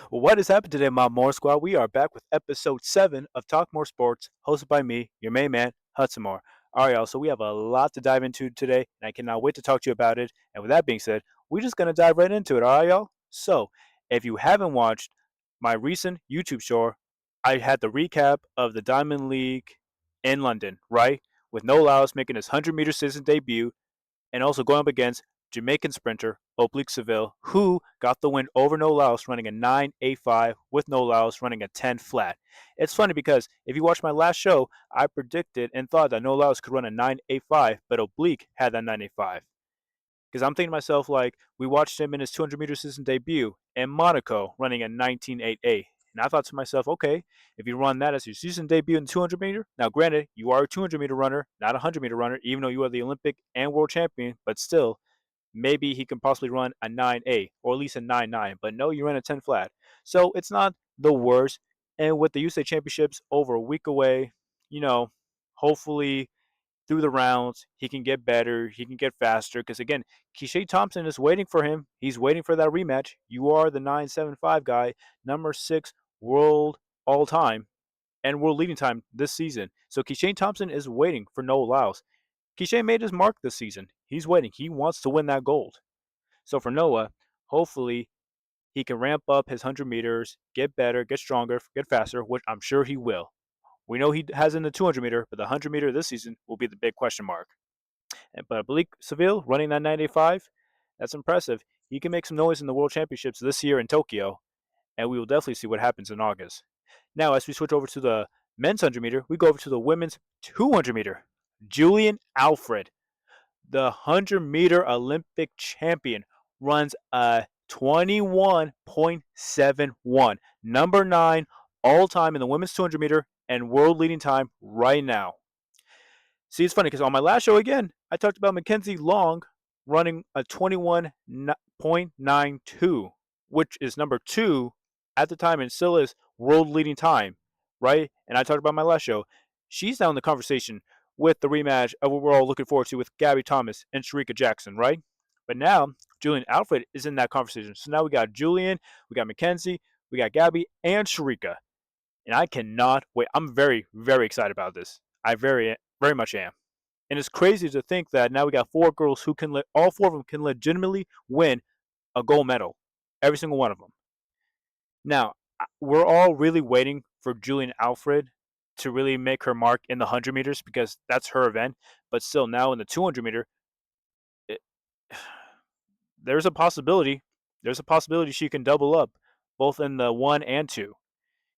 What has happened today, my More Squad? We are back with episode 7 of Talk More Sports, hosted by me, your main man, Hudson Moore. All right, y'all, so we have a lot to dive into today, and I cannot wait to talk to you about it. And with that being said, we're just going to dive right into it, all right, y'all? So, if you haven't watched my recent YouTube show, I had the recap of the Diamond League in London, right? With No Laos making his 100-meter season debut and also going up against Jamaican sprinter Oblique Seville, who got the win over No Laos running a 9.85 with No Laos running a 10 flat. It's funny because if you watched my last show, I predicted and thought that No Laos could run a 9.85, but Oblique had that 9.85. Because I'm thinking to myself, like, we watched him in his 200-meter season debut in Monaco running a 19.88. And I thought to myself, okay, if you run that as your season debut in 200 meter, now granted, you are a 200-meter runner, not a 100-meter runner, even though you are the Olympic and world champion, but still, maybe he can possibly run a 9.8 or at least a 9.9. But no, you ran a 10 flat. So it's not the worst. And with the USA Championships over a week away, you know, hopefully through the rounds. He can get better. He can get faster. Because again, Keisha Thompson is waiting for him. He's waiting for that rematch. You are the 9.75 guy, number 6 world all time and world leading time this season. So Keisha Thompson is waiting for Noah Lyles. Keisha made his mark this season. He's waiting. He wants to win that gold. So for Noah, hopefully he can ramp up his 100 meters, get better, get stronger, get faster, which I'm sure he will. We know he has in the 200 meter, but the 100 meter this season will be the big question mark. But Blake Seville running that 985, that's impressive. He can make some noise in the World Championships this year in Tokyo, and we will definitely see what happens in August. Now, as we switch over to the men's 100 meter, we go over to the women's 200 meter. Julian Alfred, the 100-meter Olympic champion, runs a 21.71, number 9 all time in the women's 200 meter and world leading time right now. See, it's funny because on my last show again, I talked about Mackenzie Long running a 21.92, which is number 2 at the time and still is world leading time, right? And I talked about my last show. She's now in the conversation with the rematch of what we're all looking forward to with Gabby Thomas and Sharika Jackson, right? But now Julian Alfred is in that conversation. So now we got Julian, we got Mackenzie, we got Gabby, and Sharika. And I cannot wait. I'm very, very excited about this. I very much am. And it's crazy to think that now we got 4 girls who can, all 4 of them can legitimately win a gold medal. Every single one of them. Now, we're all really waiting for Julian Alfred to really make her mark in the 100 meters because that's her event. But still, now in the 200 meter, it, there's a possibility. There's a possibility she can double up both in the 1 and 2.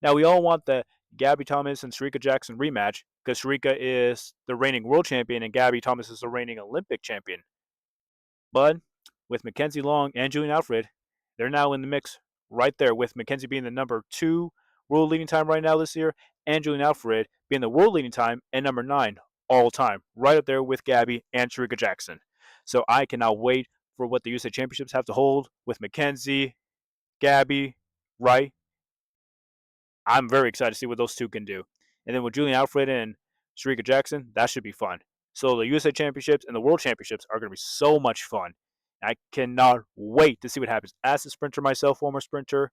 Now, we all want the Gabby Thomas and Sharika Jackson rematch because Sharika is the reigning world champion and Gabby Thomas is the reigning Olympic champion. But with Mackenzie Long and Julian Alfred, they're now in the mix right there with Mackenzie being the number 2 world leading time right now this year and Julian Alfred being the world leading time and number 9 all time, right up there with Gabby and Sharika Jackson. So I cannot wait for what the USA Championships have to hold with Mackenzie, Gabby, right? I'm very excited to see what those 2 can do. And then with Julian Alfred and Sharika Jackson, that should be fun. So the USA Championships and the World Championships are going to be so much fun. I cannot wait to see what happens. As a sprinter myself, former sprinter,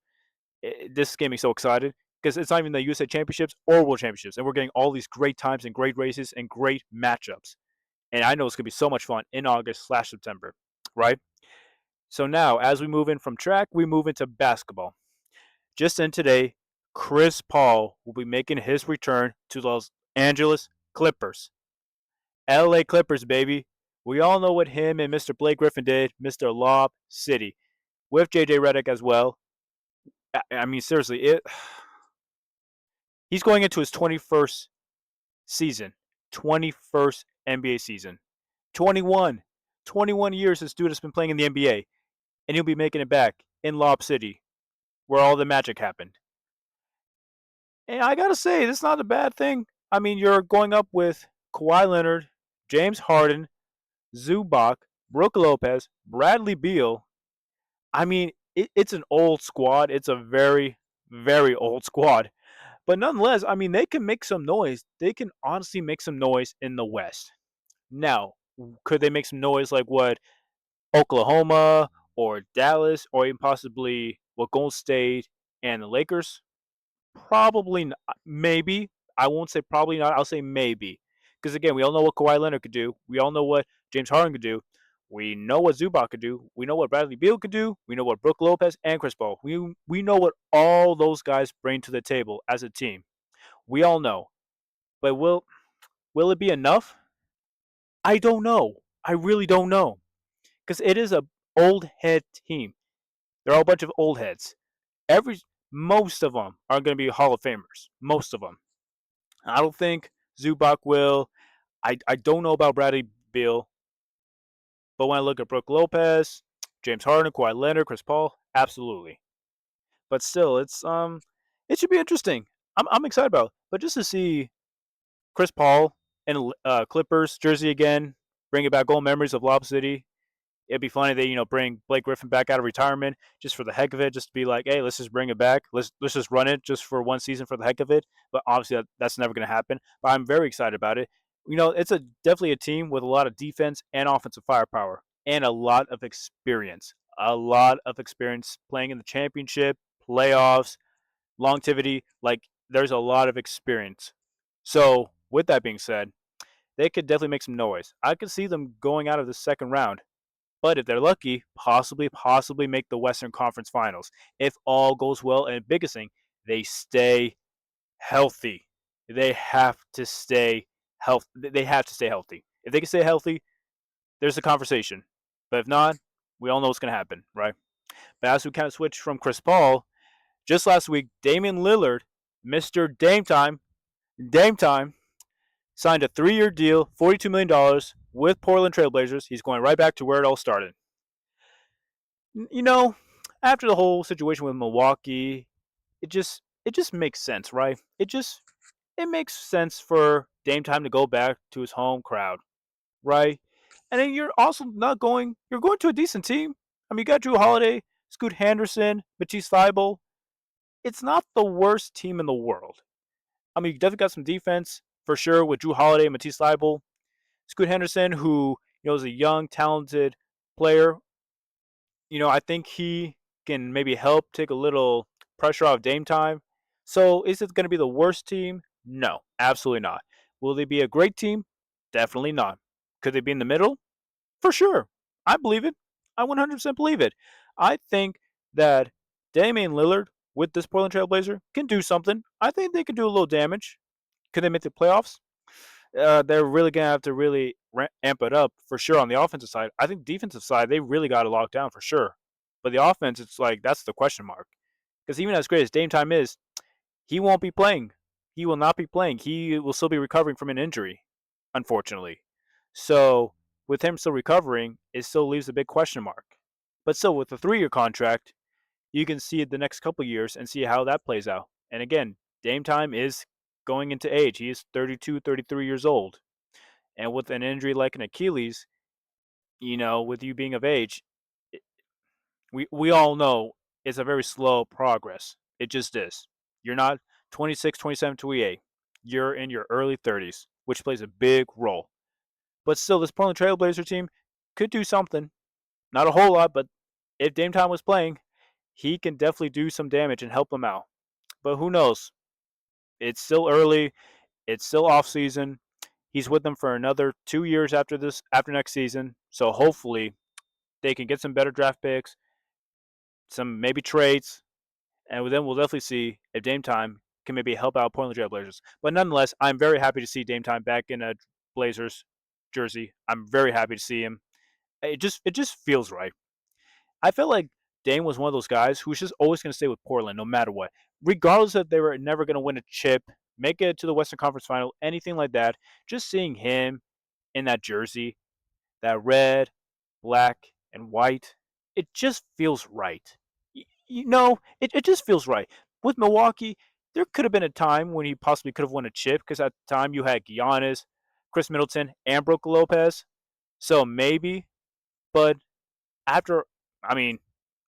this is getting me so excited because it's not even the USA Championships or World Championships, and we're getting all these great times and great races and great matchups. And I know it's going to be so much fun in August/September, right? So now, as we move in from track, we move into basketball. Just in today, Chris Paul will be making his return to Los Angeles Clippers. LA Clippers, baby. We all know what him and Mr. Blake Griffin did, Mr. Lob City, with JJ Redick as well. I mean, seriously, he's going into his 21st season, 21st NBA season. 21. 21 years this dude has been playing in the NBA, and he'll be making it back in Lob City, where all the magic happened. And I gotta say, this is not a bad thing. I mean, you're going up with Kawhi Leonard, James Harden, Zubac, Brook Lopez, Bradley Beal. I mean, it's an old squad. It's a very, very old squad. But nonetheless, I mean, they can make some noise. They can honestly make some noise in the West. Now, could they make some noise like what Oklahoma or Dallas or even possibly what Golden State And the Lakers, probably not, maybe. I won't say probably not. I'll say maybe. Because again, we all know what Kawhi Leonard could do. We all know what James Harden could do. We know what Zubac could do. We know what Bradley Beal could do. We know what Brook Lopez and Chris Paul. We know what all those guys bring to the table as a team. We all know. But will it be enough? I don't know. I really don't know. Because it is a old head team. They're all a bunch of old heads. Every Most of them are going to be Hall of Famers. Most of them. I don't think Zubac will. I don't know about Bradley Beal, but when I look at Brook Lopez, James Harden, Kawhi Leonard, Chris Paul, absolutely. But still, it should be interesting. I'm excited about it. But just to see Chris Paul in Clippers jersey again, bringing back old memories of Lob City. It'd be funny they bring Blake Griffin back out of retirement just for the heck of it, just to be like, hey, let's just bring it back. Let's just run it just for one season for the heck of it. But obviously that's never going to happen. But I'm very excited about it. It's definitely a team with a lot of defense and offensive firepower and a lot of experience. A lot of experience playing in the championship, playoffs, longevity. Like there's a lot of experience. So with that being said, they could definitely make some noise. I could see them going out of the second round, but if they're lucky, possibly make the Western Conference Finals. If all goes well, and biggest thing, they stay healthy. They have to stay healthy. They have to stay healthy. If they can stay healthy, there's a conversation. But if not, we all know what's going to happen, right? But as we kind of switch from Chris Paul, just last week, Damian Lillard, Mr. Dame Time, signed a 3-year deal, $42 million with Portland Trailblazers. He's going right back to where it all started. You know, after the whole situation with Milwaukee, it just makes sense, right? It makes sense for Dame Time to go back to his home crowd, right? And then you're also not going. You're going to a decent team. I mean, you got Drew Holiday, Scoot Henderson, Matisse Thybulle. It's not the worst team in the world. I mean, you definitely got some defense for sure with Drew Holiday, Matisse Thybulle, Scoot Henderson, who is a young, talented player. I think he can maybe help take a little pressure off Dame Time. So is it going to be the worst team? No, absolutely not. Will they be a great team? Definitely not. Could they be in the middle? For sure. I believe it. I 100% believe it. I think that Damian Lillard with this Portland Trailblazer can do something. I think they can do a little damage. Could they make the playoffs? They're really gonna have to really amp it up for sure on the offensive side. I think defensive side they really got to lock down for sure. But the offense, it's like that's the question mark. Because even as great as Dame Time is, he won't be playing. He will not be playing. He will still be recovering from an injury, unfortunately. So with him still recovering, it still leaves a big question mark. But still, with a 3-year contract, you can see it the next couple years and see how that plays out. And again, Dame Time is going into age. He is 32, 33 years old. And with an injury like an Achilles, with you being of age, we all know it's a very slow progress. It just is. You're not 26, 27, 28. You're in your early 30s, which plays a big role. But still, this Portland Trailblazer team could do something. Not a whole lot, but if Dame Time was playing, he can definitely do some damage and help them out. But who knows? It's still early. It's still off season. He's with them for another 2 years after next season. So hopefully they can get some better draft picks, some maybe trades, and then we'll definitely see if Dame Time can maybe help out Portland Trail Blazers. But nonetheless, I'm very happy to see Dame Time back in a Blazers jersey. I'm very happy to see him. It just feels right. I felt like Dame was one of those guys who was just always going to stay with Portland no matter what, regardless if they were never going to win a chip, make it to the Western Conference Final, anything like that. Just seeing him in that jersey, that red, black, and white, it just feels right. It just feels right. With Milwaukee, there could have been a time when he possibly could have won a chip because at the time you had Giannis, Chris Middleton, and Brook Lopez. So maybe, but after, I mean,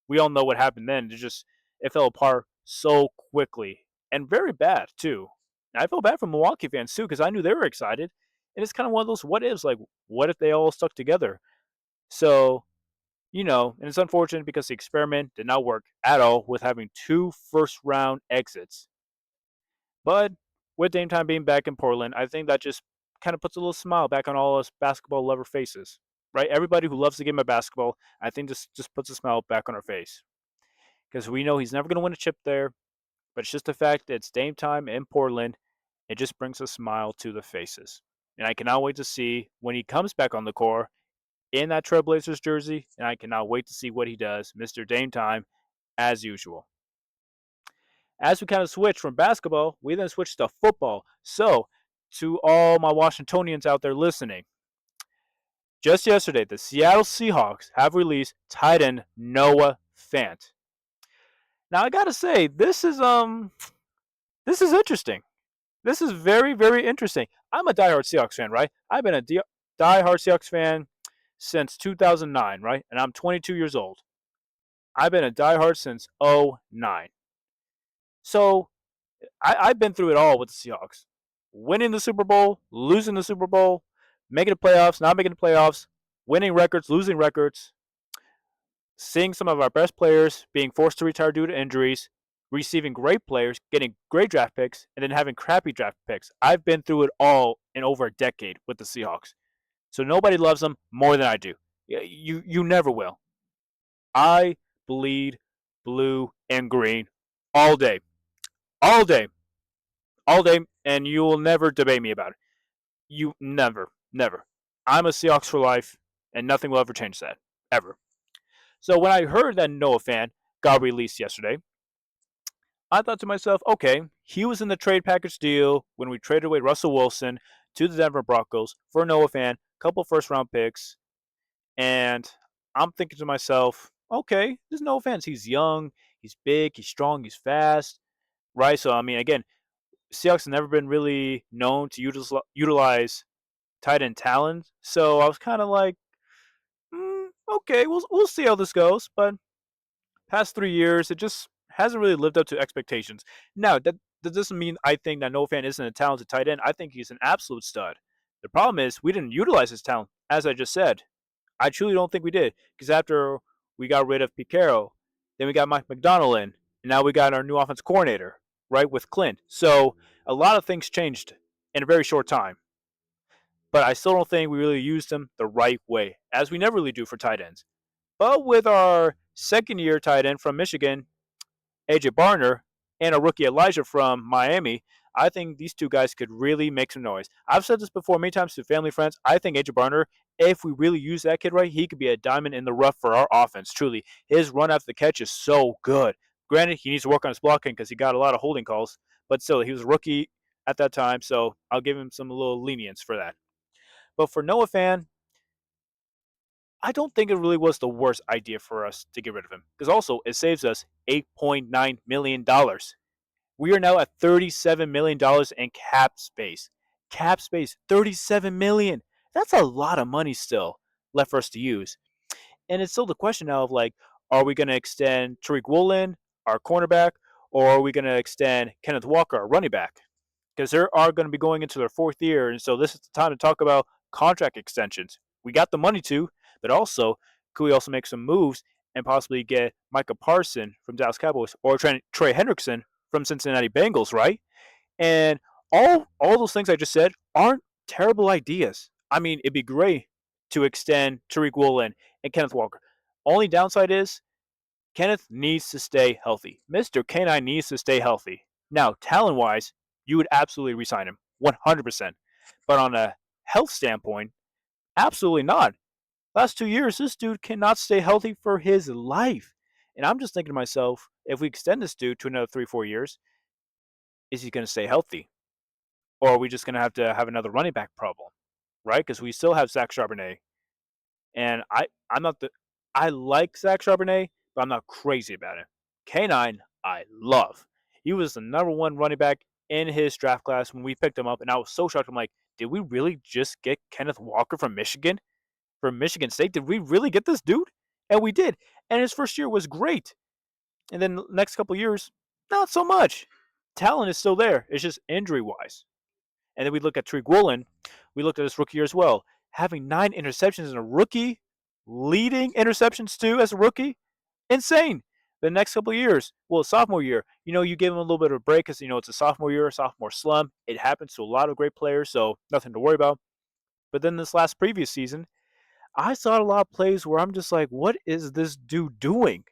we all know what happened then. It fell apart so quickly and very bad too. And I feel bad for Milwaukee fans too because I knew they were excited, and it's kind of one of those what ifs. Like, what if they all stuck together? So And it's unfortunate because the experiment did not work at all with having 2 first-round exits. But with Dame Time being back in Portland, I think that just kind of puts a little smile back on all us basketball lover faces, right? Everybody who loves the game of basketball, I think just puts a smile back on our face because we know he's never going to win a chip there, but it's just the fact that it's Dame Time in Portland. It just brings a smile to the faces. And I cannot wait to see when he comes back on the court in that Trailblazers jersey, and I cannot wait to see what he does, Mr. Dame Time, as usual. As we kind of switch from basketball, we then switch to football. So, to all my Washingtonians out there listening, just yesterday, the Seattle Seahawks have released tight end Noah Fant. Now, I gotta say, this is interesting. This is very, very interesting. I'm a diehard Seahawks fan, right? I've been a diehard Seahawks fan since 2009, right? And I'm 22 years old. I've been a diehard since '09. So I've been through it all with the Seahawks. Winning the Super Bowl, losing the Super Bowl, making the playoffs, not making the playoffs, winning records, losing records, seeing some of our best players being forced to retire due to injuries, receiving great players, getting great draft picks, and then having crappy draft picks. I've been through it all in over a decade with the Seahawks. So nobody loves them more than I do. You never will. I bleed blue and green all day. All day. All day, and you will never debate me about it. You never. I'm a Seahawks for life, and nothing will ever change that. Ever. So when I heard that Noah Fant got released yesterday, I thought to myself, okay, he was in the trade package deal when we traded away Russell Wilson to the Denver Broncos for Noah Fant, couple first round picks, and I'm thinking to myself, okay, there's Noah Fant. He's young, he's big, he's strong, he's fast, right? So I mean, again, Seahawks have never been really known to utilize tight end talent, so I was kind of like, okay, we'll see how this goes. But past 3 years, it just hasn't really lived up to expectations. Now that doesn't mean I think that Noah Fant isn't a talented tight end. I think he's an absolute stud. The problem is we didn't utilize his talent, as I just said. I truly don't think we did because after we got rid of Picaro, then we got Mike McDonald in, and now we got our new offense coordinator, right, with Clint. So a lot of things changed in a very short time. But I still don't think we really used him the right way, as we never really do for tight ends. But with our second-year tight end from Michigan, AJ Barner, and a rookie Elijah from Miami, I think these two guys could really make some noise. I've said this before many times to family friends. I think AJ Barner, if we really use that kid right, he could be a diamond in the rough for our offense. Truly, his run after the catch is so good. Granted, he needs to work on his blocking because he got a lot of holding calls, but still, he was a rookie at that time, so I'll give him some little lenience for that. But for Noah Fant, I don't think it really was the worst idea for us to get rid of him because also it saves us $8.9 million. We are now at $37 million in cap space. Cap space, $37 million. That's a lot of money still left for us to use. And it's still the question now of like, are we going to extend Tariq Woolen, our cornerback, or are we going to extend Kenneth Walker, our running back? Because they are going to be going into their fourth year, and so this is the time to talk about contract extensions. We got the money to, but also could we also make some moves and possibly get Micah Parson from Dallas Cowboys or Trey Hendrickson from Cincinnati Bengals, right? And all those things I just said aren't terrible ideas. I mean, it'd be great to extend Tariq Woolen and Kenneth Walker. Only downside is Kenneth needs to stay healthy. Mr. K9 needs to stay healthy. Now, talent wise, you would absolutely resign him 100%. But on a health standpoint, absolutely not. Last 2 years, this dude cannot stay healthy for his life. And I'm just thinking to myself, if we extend this dude to another 3, 4 years, is he going to stay healthy? Or are we just going to have another running back problem? Right? Because we still have Zach Charbonnet. And I'm not the I like Zach Charbonnet, but I'm not crazy about it. K9, I love. He was the number one running back in his draft class when we picked him up, and I was so shocked. I'm like, did we really just get Kenneth Walker from Michigan? From Michigan State? Did we really get this dude? And we did. And his first year was great. And then the next couple years, not so much. Talent is still there. It's just injury wise. And then we look at Tariq Woolen. We looked at his rookie year as well. Having 9 interceptions in a rookie, leading interceptions too as a rookie. Insane. The next couple of years, well, sophomore year, you give him a little bit of a break because it's a sophomore year, a sophomore slump. It happens to a lot of great players, so nothing to worry about. But then this last previous season, I saw a lot of plays where I'm just like, what is this dude doing?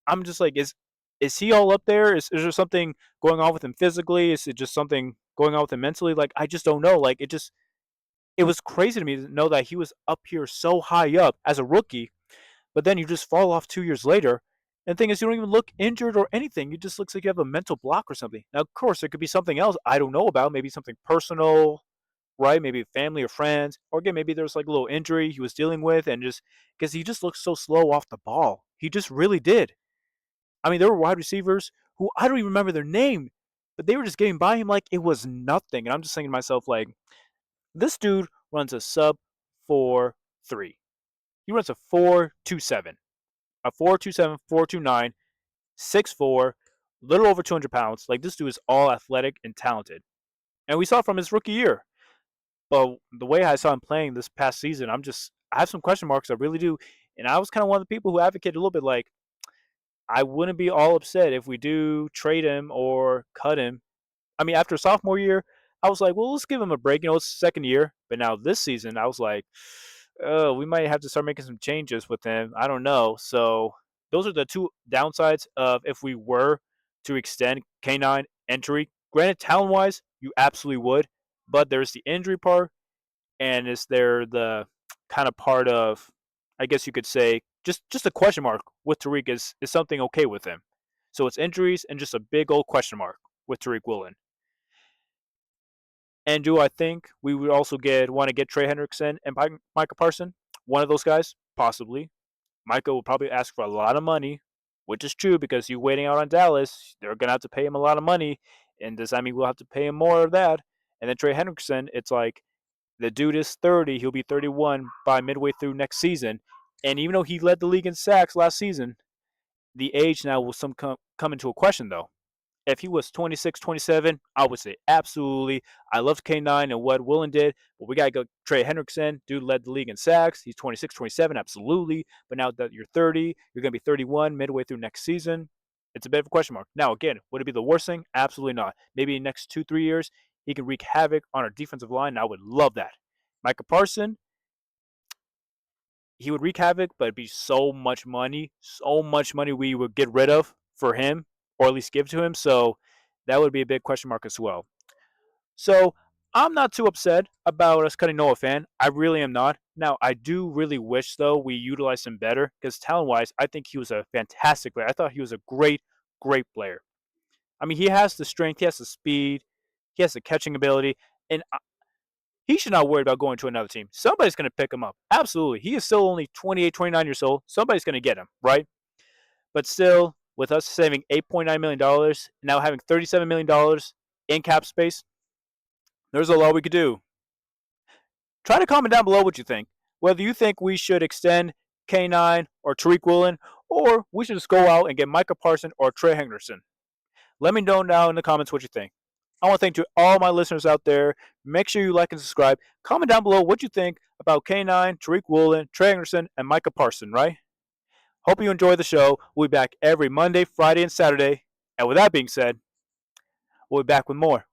I'm just like, is he all up there? Is there something going on with him physically? Is it just something going on with him mentally? Like, I just don't know. Like, it was crazy to me to know that he was up here so high up as a rookie, but then you just fall off 2 years later. And the thing is, you don't even look injured or anything. It just looks like you have a mental block or something. Now, of course, there could be something else I don't know about. Maybe something personal, right? Maybe family or friends. Or again, maybe there's like a little injury he was dealing with, and just because he just looked so slow off the ball. He just really did. I mean, there were wide receivers who I don't even remember their name, but they were just getting by him like it was nothing. And I'm just thinking to myself, like, this dude runs a sub 4.3. He runs a 4.27, a 4.27, 4.29, 6'4", little over 200 pounds. Like, this dude is all athletic and talented. And we saw it from his rookie year. But the way I saw him playing this past season, I have some question marks. I really do. And I was kind of one of the people who advocated a little bit like, I wouldn't be all upset if we do trade him or cut him. I mean, after sophomore year, I was like, well, let's give him a break. It's second year. But now this season, I was like, oh, we might have to start making some changes with him. I don't know. So those are the two downsides of if we were to extend K9 and Tariq. Granted, talent wise, you absolutely would. But there's the injury part, and is there the kind of part of, I guess you could say, just a question mark with Tariq is something okay with him. So it's injuries and just a big old question mark with Tariq Woolen. And do I think we would also want to get Trey Hendrickson and Micah Parson? One of those guys? Possibly. Micah will probably ask for a lot of money, which is true because he's waiting out on Dallas. They're going to have to pay him a lot of money. And does that mean we'll have to pay him more of that? And then Trey Hendrickson, it's like the dude is 30. He'll be 31 by midway through next season. And even though he led the league in sacks last season, the age now will come into a question, though. If he was 26, 27, I would say absolutely. I loved K9 and what Woolen did, but we got to go Trey Hendrickson. Dude led the league in sacks. He's 26, 27, absolutely. But now that you're 30, you're going to be 31 midway through next season. It's a bit of a question mark. Now, again, would it be the worst thing? Absolutely not. Maybe in the next 2-3 years, he can wreak havoc on our defensive line, and I would love that. Micah Parson, he would wreak havoc, but it'd be so much money we would get rid of for him, or at least give to him. So that would be a big question mark as well. So I'm not too upset about us cutting Noah Fant. I really am not. Now, I do really wish, though, we utilized him better because talent-wise, I think he was a fantastic player. I thought he was a great, great player. I mean, he has the strength, he has the speed, he has the catching ability, and he should not worry about going to another team. Somebody's going to pick him up. Absolutely. He is still only 28, 29 years old. Somebody's going to get him, right? But still, with us saving $8.9 million, now having $37 million in cap space, there's a lot we could do. Try to comment down below what you think. Whether you think we should extend K9 or Tariq Woolen, or we should just go out and get Micah Parson or Trey Hendrickson. Let me know down in the comments what you think. I want to thank to all my listeners out there. Make sure you like and subscribe. Comment down below what you think about K9, Tariq Woolen, Trey Anderson, and Micah Parson, right? Hope you enjoy the show. We'll be back every Monday, Friday, and Saturday. And with that being said, we'll be back with more.